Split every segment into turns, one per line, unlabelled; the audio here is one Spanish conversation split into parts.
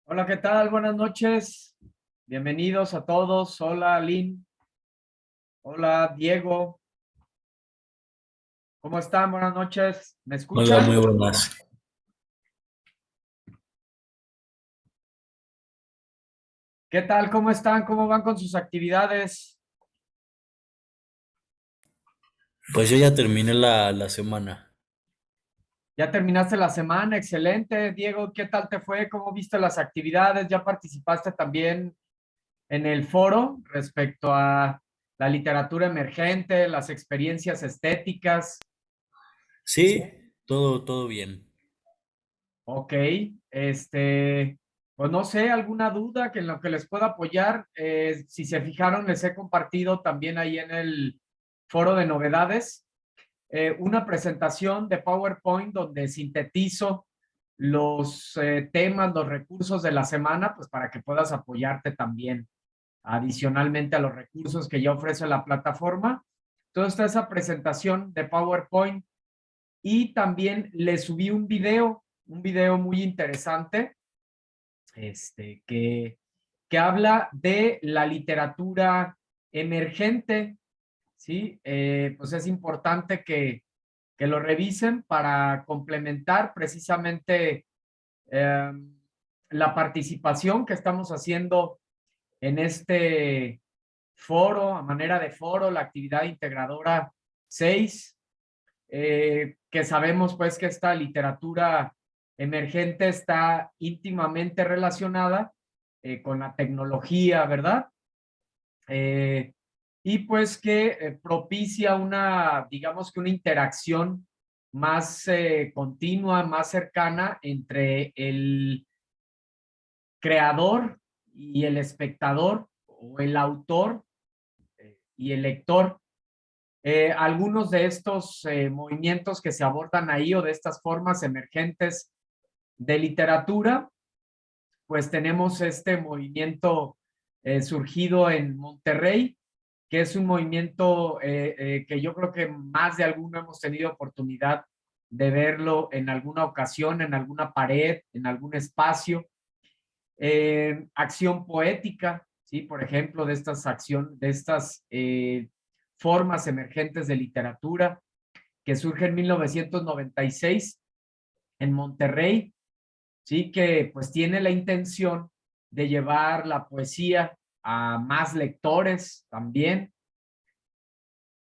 Hola, ¿qué tal? Buenas noches. Bienvenidos a todos. Hola, Lynn. Hola, Diego. ¿Cómo están? Buenas noches. ¿Me
Hola,
escuchan?
muy buenas.
¿Qué tal? ¿Cómo están? ¿Cómo van con sus actividades?
Pues yo ya terminé la semana.
¿Ya terminaste la semana? Excelente. Diego, ¿qué tal te fue? ¿Cómo viste las actividades? ¿Ya participaste también en el foro respecto a la literatura emergente, las experiencias estéticas?
Sí, todo bien.
Ok, pues no sé, alguna duda que en lo que les pueda apoyar. Si se fijaron, les he compartido también ahí en el foro de novedades una presentación de PowerPoint donde sintetizo los temas, los recursos de la semana, pues para que puedas apoyarte también adicionalmente a los recursos que ya ofrece la plataforma. Entonces está esa presentación de PowerPoint y también le subí un video muy interesante, que habla de la literatura emergente, ¿sí? Pues es importante que lo revisen para complementar precisamente eh, la participación que estamos haciendo en este foro, a manera de foro, la actividad integradora 6, que sabemos pues que esta literatura emergente está íntimamente relacionada con la tecnología, ¿verdad? Eh, y pues que propicia una, digamos que una interacción más continua, más cercana entre el creador y el espectador o el autor y el lector. Algunos de estos movimientos que se abordan ahí o de estas formas emergentes de literatura, pues tenemos este movimiento surgido en Monterrey, que es un movimiento que yo creo que más de alguno hemos tenido oportunidad de verlo en alguna ocasión, en alguna pared, en algún espacio. Acción poética, ¿sí? Por ejemplo, de estas formas emergentes de literatura que surge en 1996 en Monterrey, ¿sí? Que pues tiene la intención de llevar la poesía a más lectores también.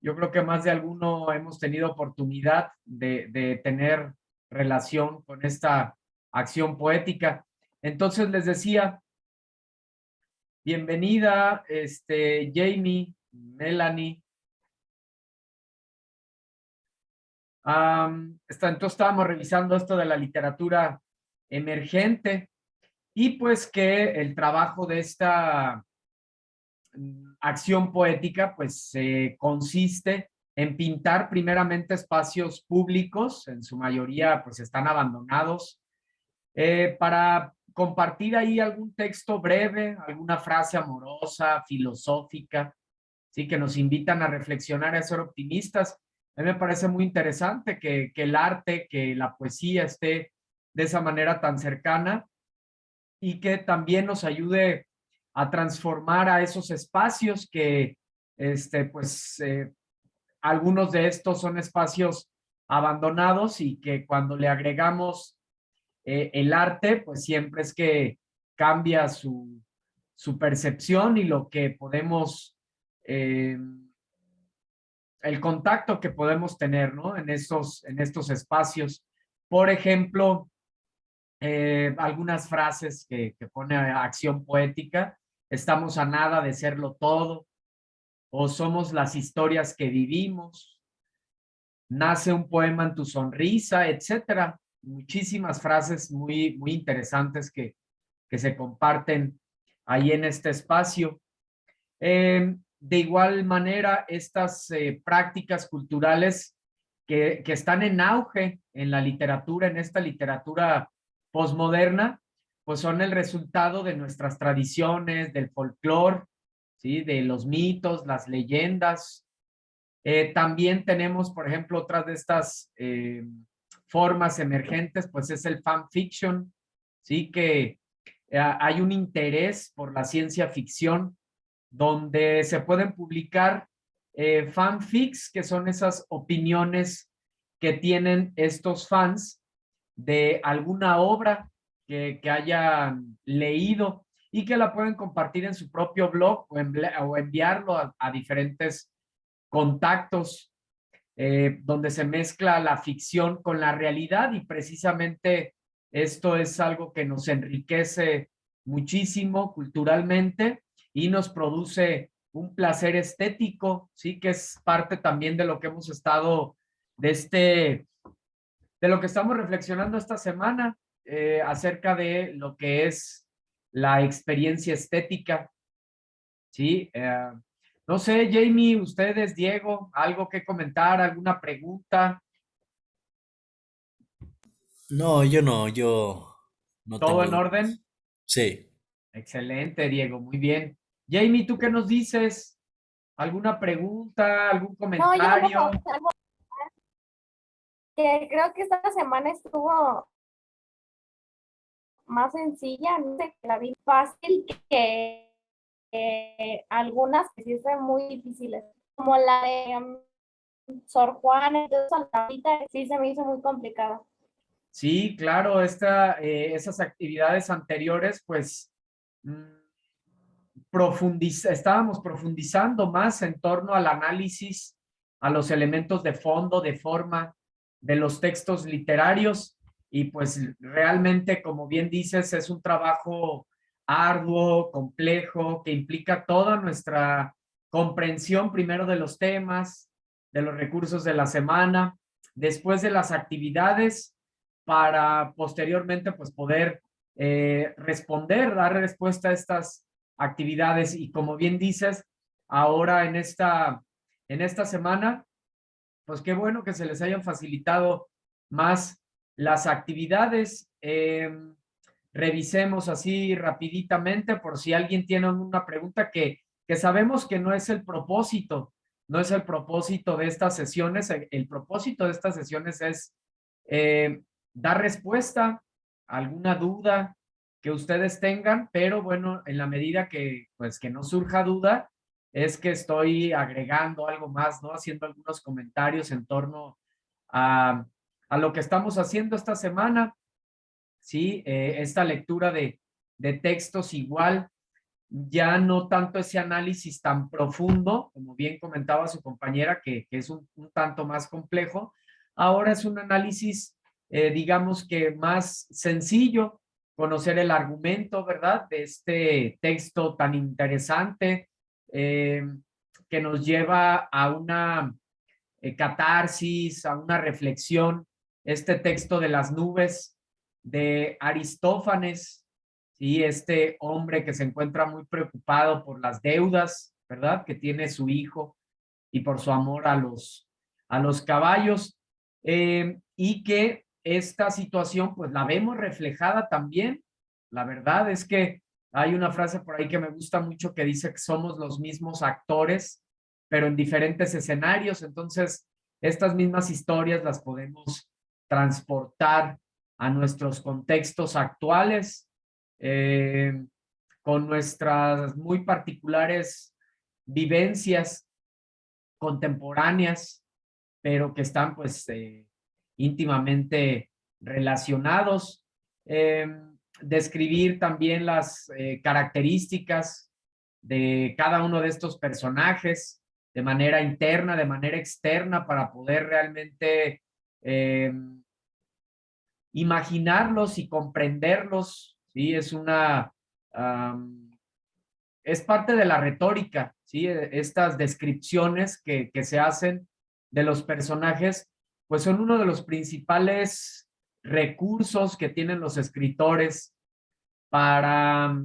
Yo creo que más de alguno hemos tenido oportunidad de tener relación con esta acción poética. Entonces les decía, bienvenida, Jamie, Melanie. Entonces estábamos revisando esto de la literatura emergente y pues que el trabajo de esta acción poética pues consiste en pintar primeramente espacios públicos, en su mayoría pues están abandonados, para compartir ahí algún texto breve, alguna frase amorosa, filosófica, ¿sí? Que nos invitan a reflexionar, a ser optimistas. A mí me parece muy interesante que el arte, que la poesía esté de esa manera tan cercana y que también nos ayude a transformar a esos espacios que, pues, algunos de estos son espacios abandonados y que cuando le agregamos el arte, pues siempre es que cambia su percepción y lo que podemos, eh, el contacto que podemos tener, ¿no? En estos espacios. Por ejemplo, algunas frases que pone acción poética, estamos a nada de serlo todo, o somos las historias que vivimos, nace un poema en tu sonrisa, etcétera. Muchísimas frases muy interesantes que se comparten ahí en este espacio. De igual manera, estas prácticas culturales que están en auge en la literatura, en esta literatura posmoderna, pues son el resultado de nuestras tradiciones, del folclore, ¿sí? De los mitos, las leyendas. También tenemos, por ejemplo, otras de estas formas emergentes, pues es el fan fiction, ¿sí? Que hay un interés por la ciencia ficción donde se pueden publicar fanfics, que son esas opiniones que tienen estos fans de alguna obra que hayan leído y que la pueden compartir en su propio blog o enviarlo a diferentes contactos donde se mezcla la ficción con la realidad y precisamente esto es algo que nos enriquece muchísimo culturalmente y nos produce un placer estético, sí, que es parte también de lo que hemos estado, de lo que estamos reflexionando esta semana acerca de lo que es la experiencia estética, sí. No sé, Jamie, ustedes, Diego, algo que comentar, alguna pregunta,
No, yo no
todo
tengo
en
dudas.
orden.
Sí.
Excelente, Diego, muy bien. Jamie, ¿tú qué nos dices? ¿Alguna pregunta, algún
No, yo
comentario?
algo que creo que esta semana estuvo más sencilla, no sé, que la vi fácil que algunas que sí son muy difíciles, como la de Sor Juana, entonces ahorita sí se me hizo muy complicada.
Sí, claro, esas actividades anteriores, pues estábamos profundizando más en torno al análisis, a los elementos de fondo, de forma de los textos literarios y pues realmente, como bien dices, es un trabajo arduo, complejo, que implica toda nuestra comprensión primero de los temas, de los recursos de la semana, después de las actividades, para posteriormente pues poder responder, dar respuesta a estas actividades. Y como bien dices, ahora en esta semana, pues qué bueno que se les hayan facilitado más las actividades. Revisemos así rapiditamente por si alguien tiene una pregunta que sabemos que no es el propósito, no es el propósito de estas sesiones. El propósito de estas sesiones es eh, dar respuesta a alguna duda que ustedes tengan, pero bueno, en la medida que pues que no surja duda, es que estoy agregando algo más, ¿no? Haciendo algunos comentarios en torno a, a lo que estamos haciendo esta semana, ¿sí? Esta lectura de textos igual, ya no tanto ese análisis tan profundo, como bien comentaba su compañera, que es un tanto más complejo, ahora es un análisis, digamos que más sencillo, conocer el argumento, ¿verdad? De este texto tan interesante eh, que nos lleva a una catarsis, a una reflexión, este texto de las nubes de Aristófanes, y este hombre que se encuentra muy preocupado por las deudas, ¿verdad? Que tiene su hijo y por su amor a los caballos, y que esta situación pues la vemos reflejada también. La verdad es que hay una frase por ahí que me gusta mucho que dice que somos los mismos actores, pero en diferentes escenarios. Entonces, estas mismas historias las podemos transportar a nuestros contextos actuales, eh, con nuestras muy particulares vivencias contemporáneas, pero que están pues íntimamente relacionados. Eh, Describir también las características de cada uno de estos personajes de manera interna, de manera externa, para poder realmente imaginarlos y comprenderlos, ¿sí? Es parte de la retórica, ¿sí? Estas descripciones que se hacen de los personajes, pues son uno de los principales recursos que tienen los escritores para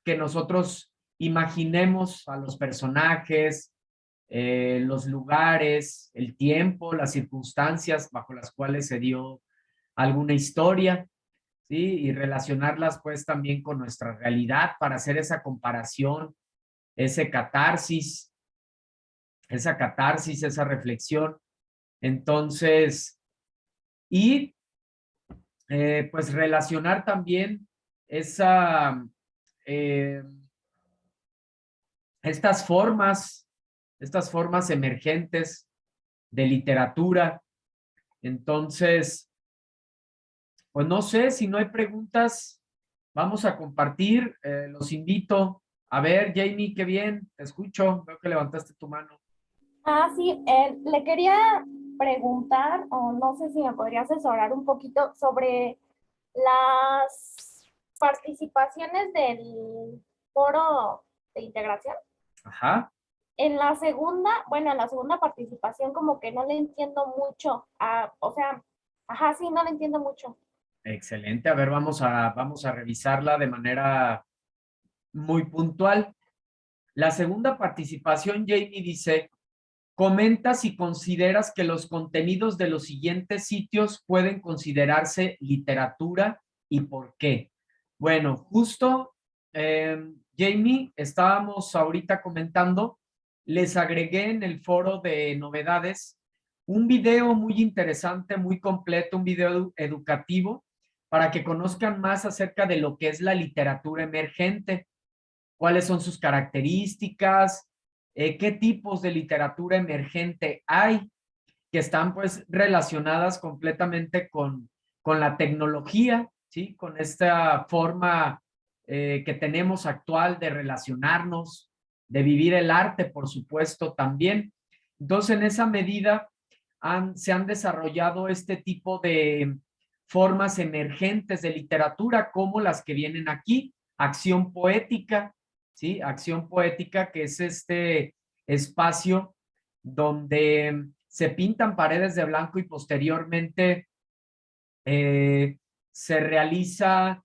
que nosotros imaginemos a los personajes, los lugares, el tiempo, las circunstancias bajo las cuales se dio alguna historia, ¿sí? Y relacionarlas pues también con nuestra realidad para hacer esa comparación, ese catarsis, esa catarsis, esa reflexión. Entonces, y pues relacionar también esa, eh, estas formas, estas formas emergentes de literatura. Entonces, pues no sé, si no hay preguntas, vamos a compartir. Los invito. A ver, Jamie, qué bien, te escucho. Veo que levantaste tu mano.
Ah, sí, le quería preguntar, o no sé si me podría asesorar un poquito sobre las participaciones del foro de integración.
Ajá,
En la segunda, bueno, en la segunda participación como que no le entiendo mucho, o sea, ajá, sí, no le entiendo mucho.
excelente. A ver, vamos a revisarla de manera muy puntual. La segunda participación, Jamie dice, comenta si consideras que los contenidos de los siguientes sitios pueden considerarse literatura y por qué. Bueno, justo, Jamie, estábamos ahorita comentando, les agregué en el foro de novedades un video muy interesante, muy completo, un video educativo para que conozcan más acerca de lo que es la literatura emergente, cuáles son sus características, qué tipos de literatura emergente hay que están pues relacionadas completamente con la tecnología, ¿sí? Con esta forma que tenemos actual de relacionarnos, de vivir el arte, por supuesto, también. Entonces, en esa medida se han desarrollado este tipo de formas emergentes de literatura, como las que vienen aquí, acción poética, ¿sí? Acción poética, que es este espacio donde se pintan paredes de blanco y posteriormente eh, se realiza,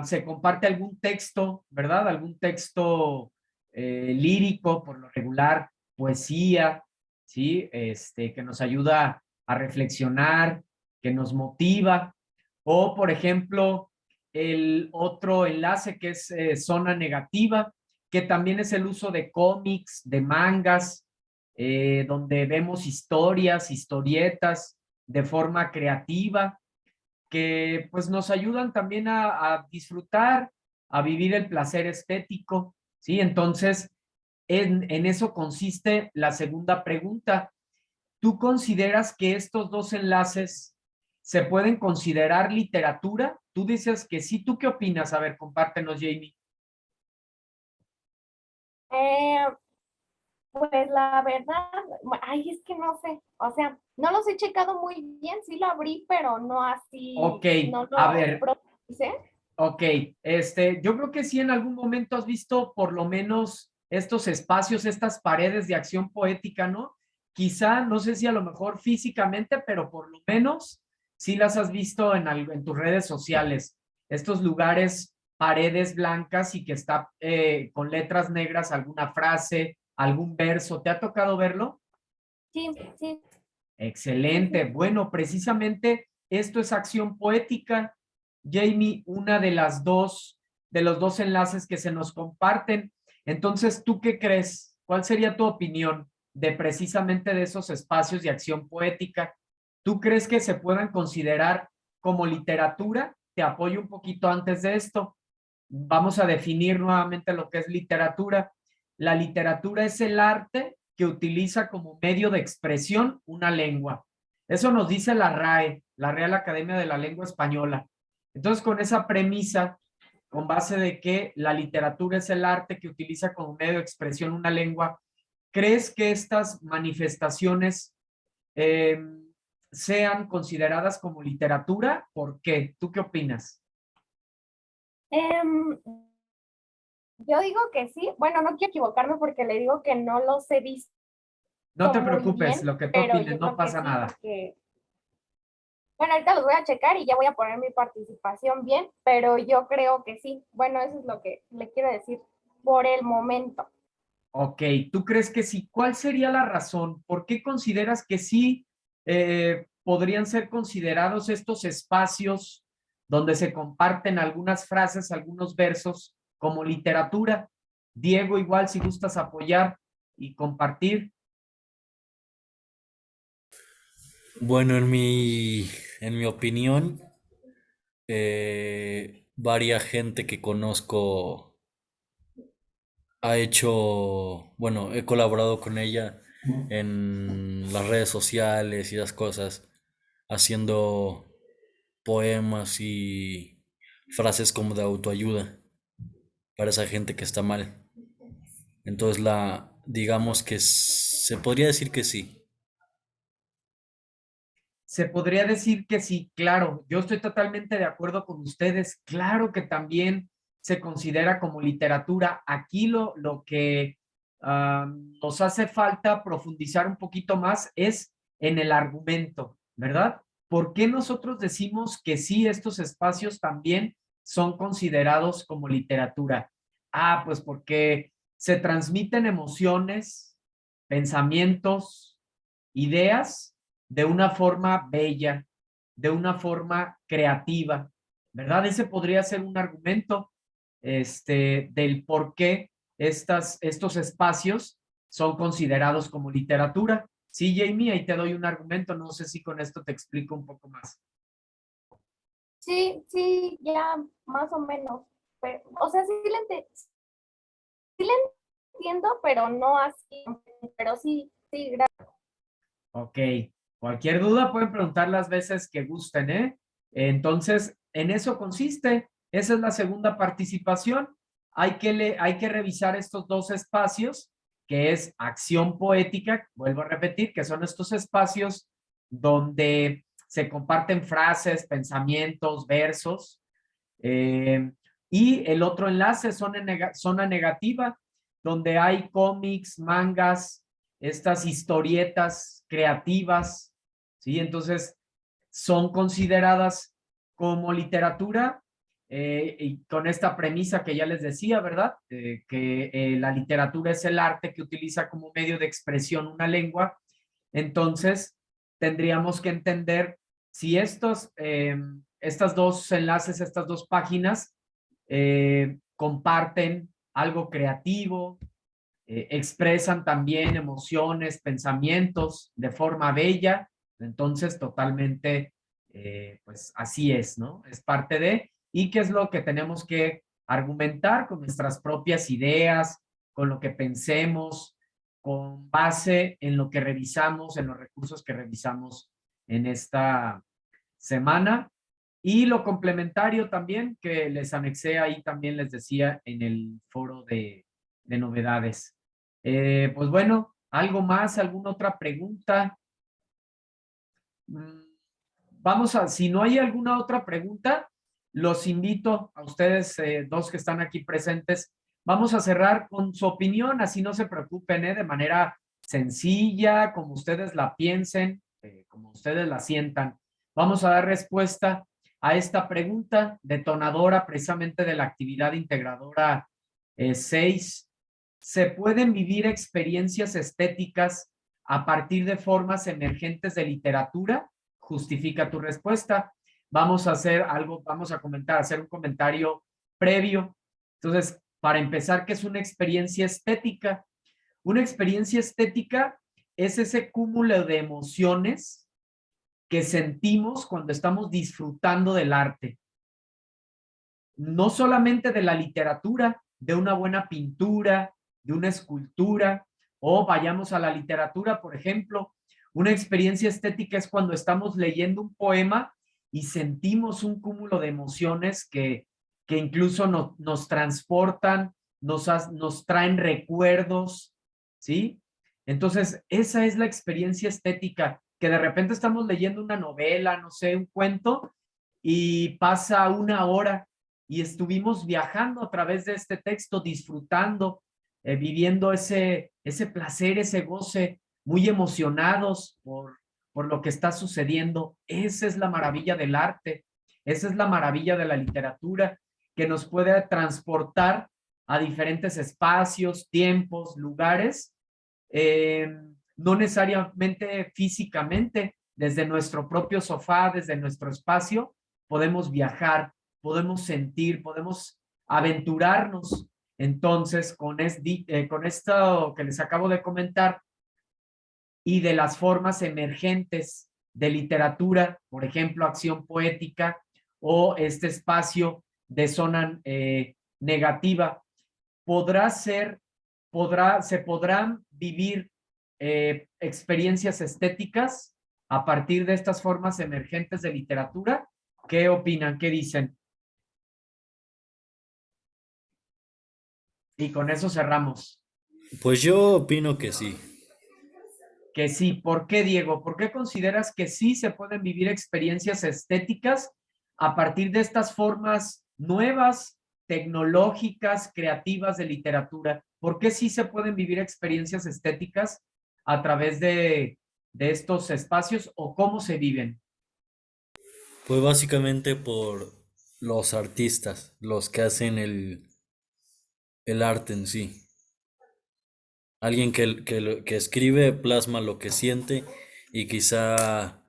se comparte algún texto, ¿verdad? Algún texto lírico, por lo regular, poesía, ¿sí? Que nos ayuda a reflexionar, que nos motiva. O, por ejemplo, el otro enlace que es zona negativa, que también es el uso de cómics, de mangas, donde vemos historias, historietas de forma creativa, que pues nos ayudan también a disfrutar, a vivir el placer estético, ¿sí? Entonces, en eso consiste la segunda pregunta. ¿Tú consideras que estos dos enlaces se pueden considerar literatura? Tú dices que sí. ¿Tú qué opinas? A ver, compártenos, Jamie.
Eh, pues la verdad, ay, es que no sé, o sea, no los he checado muy bien, sí lo abrí, pero no así,
Ok,
no
a
lo
ver,
profundicé.
ok, yo creo que sí en algún momento has visto por lo menos estos espacios, estas paredes de acción poética, ¿no? Quizá, no sé si a lo mejor físicamente, pero por lo menos sí las has visto en tus redes sociales. Estos lugares, paredes blancas y que está con letras negras alguna frase, algún verso. ¿Te ha tocado verlo?
Sí, sí, sí,
Excelente.
sí.
Bueno, precisamente esto es acción poética. Jamie, una de los dos enlaces que se nos comparten. Entonces, ¿tú qué crees? ¿Cuál sería tu opinión de precisamente de esos espacios de acción poética? ¿Tú crees que se puedan considerar como literatura? Te apoyo un poquito antes de esto. Vamos a definir nuevamente lo que es literatura. La literatura es el arte que utiliza como medio de expresión una lengua. Eso nos dice la RAE, la Real Academia de la Lengua Española. Entonces, con esa premisa, con base de que la literatura es el arte que utiliza como medio de expresión una lengua, ¿crees que estas manifestaciones eh, sean consideradas como literatura? ¿Por qué? ¿Tú qué opinas?
Em, yo digo que sí, bueno, no quiero equivocarme porque le digo que no los he visto
No te
muy
preocupes,
bien,
lo que tú
pero
opines,
yo
no
creo que
pasa
sí,
nada.
porque, bueno, ahorita los voy a checar y ya voy a poner mi participación bien, pero yo creo que sí. Bueno, eso es lo que le quiero decir por el momento.
Ok, ¿tú crees que sí? ¿Cuál sería la razón? ¿Por qué consideras que sí podrían ser considerados estos espacios donde se comparten algunas frases, algunos versos como literatura? Diego, igual si gustas apoyar y compartir.
Bueno, en mi opinión, varia gente que conozco ha hecho, bueno, he colaborado con ella en las redes sociales y las cosas, haciendo poemas y frases como de autoayuda para esa gente que está mal. Entonces digamos que se podría decir que sí.
Se podría decir que sí, claro, yo estoy totalmente de acuerdo con ustedes. Claro que también se considera como literatura. Aquí lo que nos hace falta profundizar un poquito más es en el argumento, ¿verdad? ¿Por qué nosotros decimos que sí, estos espacios también son considerados como literatura? Ah, pues porque se transmiten emociones, pensamientos, ideas de una forma bella, de una forma creativa, ¿verdad? Ese podría ser un argumento del por qué estos espacios son considerados como literatura. Sí, Jamie, ahí te doy un argumento, no sé si con esto te explico un poco más.
Sí, sí, ya más o menos. O sea, sí le entiendo, pero no así. Pero sí, sí, gracias.
Ok, cualquier duda pueden preguntar las veces que gusten, ¿eh? Entonces, en eso consiste. Esa es la segunda participación. Hay que revisar estos dos espacios, que es acción poética, vuelvo a repetir, que son estos espacios donde se comparten frases, pensamientos, versos. eh, y el otro enlace, zona negativa, donde hay cómics, mangas, estas historietas creativas, ¿sí? Entonces, son consideradas como literatura y con esta premisa que ya les decía, ¿verdad? Que la literatura es el arte que utiliza como medio de expresión una lengua. Entonces, tendríamos que entender si estas dos enlaces, estas dos páginas comparten algo creativo, expresan también emociones, pensamientos de forma bella, entonces totalmente, pues así es, ¿no? Es parte de, y qué es lo que tenemos que argumentar con nuestras propias ideas, con lo que pensemos, con base en lo que revisamos, en los recursos que revisamos en esta semana. Y lo complementario también, que les anexé ahí también les decía en el foro de novedades. Pues bueno, ¿algo más? ¿Alguna otra pregunta? Mm, Vamos a, si no hay alguna otra pregunta, los invito a ustedes dos que están aquí presentes. Vamos a cerrar con su opinión, así no se preocupen, de manera sencilla, como ustedes la piensen, como ustedes la sientan. Vamos a dar respuesta a esta pregunta detonadora precisamente de la actividad integradora 6. ¿Se pueden vivir experiencias estéticas a partir de formas emergentes de literatura? Justifica tu respuesta. Vamos a hacer algo, vamos a comentar, hacer un comentario previo. Entonces, para empezar, ¿qué es una experiencia estética? Una experiencia estética es ese cúmulo de emociones que sentimos cuando estamos disfrutando del arte. No solamente de la literatura, de una buena pintura, de una escultura, o vayamos a la literatura, por ejemplo, una experiencia estética es cuando estamos leyendo un poema y sentimos un cúmulo de emociones que incluso nos transportan, nos traen recuerdos, ¿sí? Entonces, esa es la experiencia estética, que de repente estamos leyendo una novela, no sé, un cuento, y pasa una hora y estuvimos viajando a través de este texto, disfrutando, viviendo ese placer, ese goce, muy emocionados por lo que está sucediendo. Esa es la maravilla del arte, esa es la maravilla de la literatura, que nos puede transportar a diferentes espacios, tiempos, lugares, eh, no necesariamente físicamente, desde nuestro propio sofá, desde nuestro espacio, podemos viajar, podemos sentir, podemos aventurarnos. Entonces, con esto que les acabo de comentar y de las formas emergentes de literatura, por ejemplo, acción poética o este espacio de zona negativa. Se podrán vivir experiencias estéticas a partir de estas formas emergentes de literatura. ¿Qué opinan? ¿Qué dicen? Y con eso cerramos.
Pues yo opino que sí.
Que sí. ¿Por qué, Diego? ¿Por qué consideras que sí se pueden vivir experiencias estéticas a partir de estas formas nuevas, tecnológicas, creativas de literatura? ¿Por qué sí se pueden vivir experiencias estéticas a través de estos espacios o cómo se viven?
Pues básicamente por los artistas, los que hacen el arte en sí. Alguien que escribe plasma lo que siente y quizá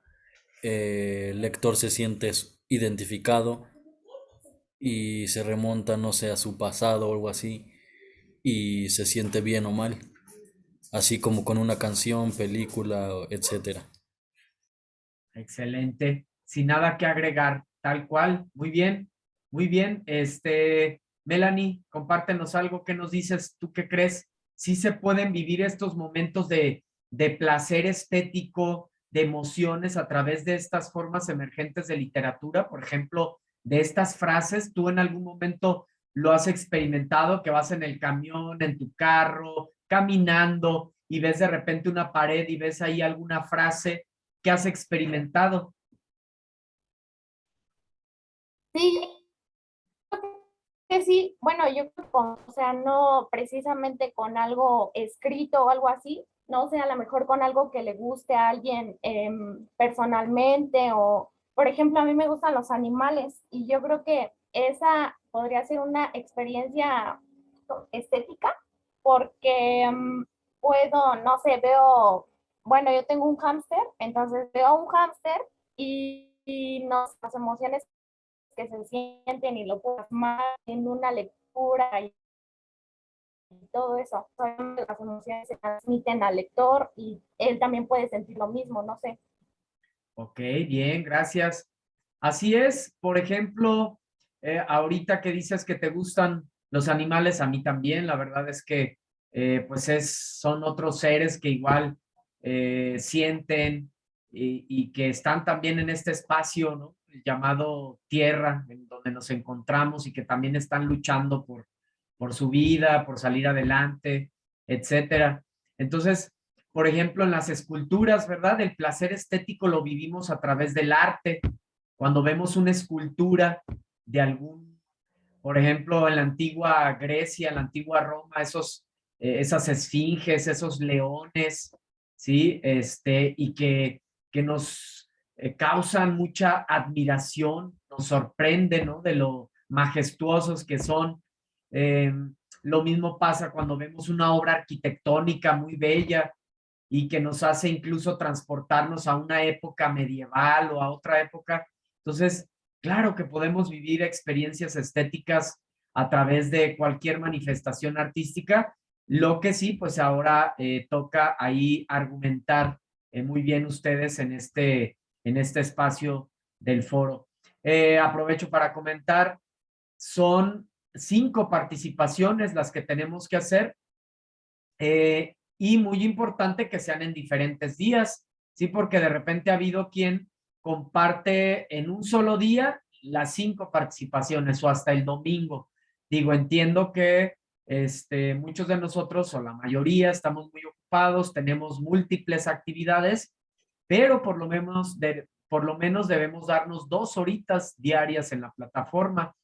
el lector se siente identificado y se remonta, no sé, a su pasado o algo así y se siente bien o mal, así como con una canción, película, etcétera.
Excelente. Sin nada que agregar, tal cual. Muy bien, muy bien. Melanie, compártenos algo. ¿Qué nos dices? ¿Tú qué crees? ¿Sí se pueden vivir estos momentos de placer estético, de emociones a través de estas formas emergentes de literatura? Por ejemplo, de estas frases, ¿tú en algún momento lo has experimentado, que vas en el camión, en tu carro, caminando y ves de repente una pared y ves ahí alguna frase que has experimentado?
Sí, que sí, bueno, yo creo que o sea, no precisamente con algo escrito o algo así, no o sea, a lo mejor con algo que le guste a alguien personalmente o, por ejemplo, a mí me gustan los animales y yo creo que esa podría ser una experiencia estética porque puedo, no sé, veo, bueno, yo tengo un hámster, entonces veo un hámster y no, las emociones que se sienten y lo plasman en una lectura y todo eso. Las emociones se transmiten al lector y él también puede sentir lo mismo, no sé.
Ok, bien, gracias. Así es, por ejemplo, ahorita que dices que te gustan los animales, a mí también, la verdad es que pues son otros seres que igual sienten y que están también en este espacio, ¿no? Llamado Tierra, en donde nos encontramos y que también están luchando por su vida, por salir adelante, etcétera. Entonces, por ejemplo, en las esculturas, ¿verdad? El placer estético lo vivimos a través del arte. Cuando vemos una escultura de algún, por ejemplo, en la antigua Grecia, en la antigua Roma, esas esfinges, esos leones, ¿sí? Y que nos causan mucha admiración, nos sorprende, ¿no? De lo majestuosos que son. Eh, lo mismo pasa cuando vemos una obra arquitectónica muy bella y que nos hace incluso transportarnos a una época medieval o a otra época. Entonces, claro que podemos vivir experiencias estéticas a través de cualquier manifestación artística. Lo que sí, pues ahora toca ahí argumentar muy bien ustedes en este espacio del foro. Aprovecho para comentar, son 5 participaciones las que tenemos que hacer. Y muy importante que sean en diferentes días, ¿sí? Porque de repente ha habido quien comparte en un solo día las 5 participaciones o hasta el domingo. Digo, entiendo que muchos de nosotros o la mayoría estamos muy ocupados, tenemos múltiples actividades, pero por lo menos debemos darnos 2 horitas diarias en la plataforma.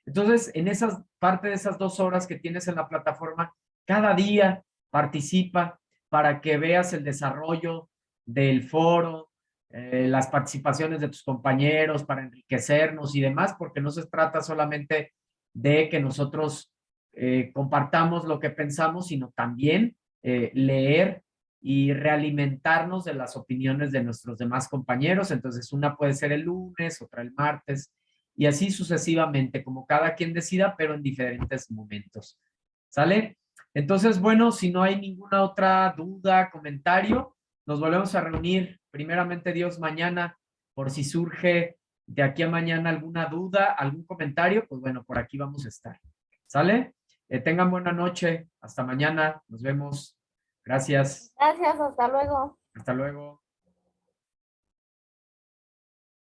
Entonces, en esas parte de esas 2 horas que tienes en la plataforma, cada día participa para que veas el desarrollo del foro, las participaciones de tus compañeros para enriquecernos y demás, porque no se trata solamente de que nosotros compartamos lo que pensamos, sino también leer y realimentarnos de las opiniones de nuestros demás compañeros. Entonces, una puede ser el lunes, otra el martes, y así sucesivamente, como cada quien decida, pero en diferentes momentos. ¿Sale? Entonces, bueno, si no hay ninguna otra duda, comentario, nos volvemos a reunir, primeramente Dios, mañana, por si surge De aquí a mañana alguna duda, algún comentario, pues bueno, por aquí vamos a estar. ¿Sale? Tengan buena noche. Hasta mañana. Nos vemos. Gracias.
Gracias, hasta luego.
Hasta luego.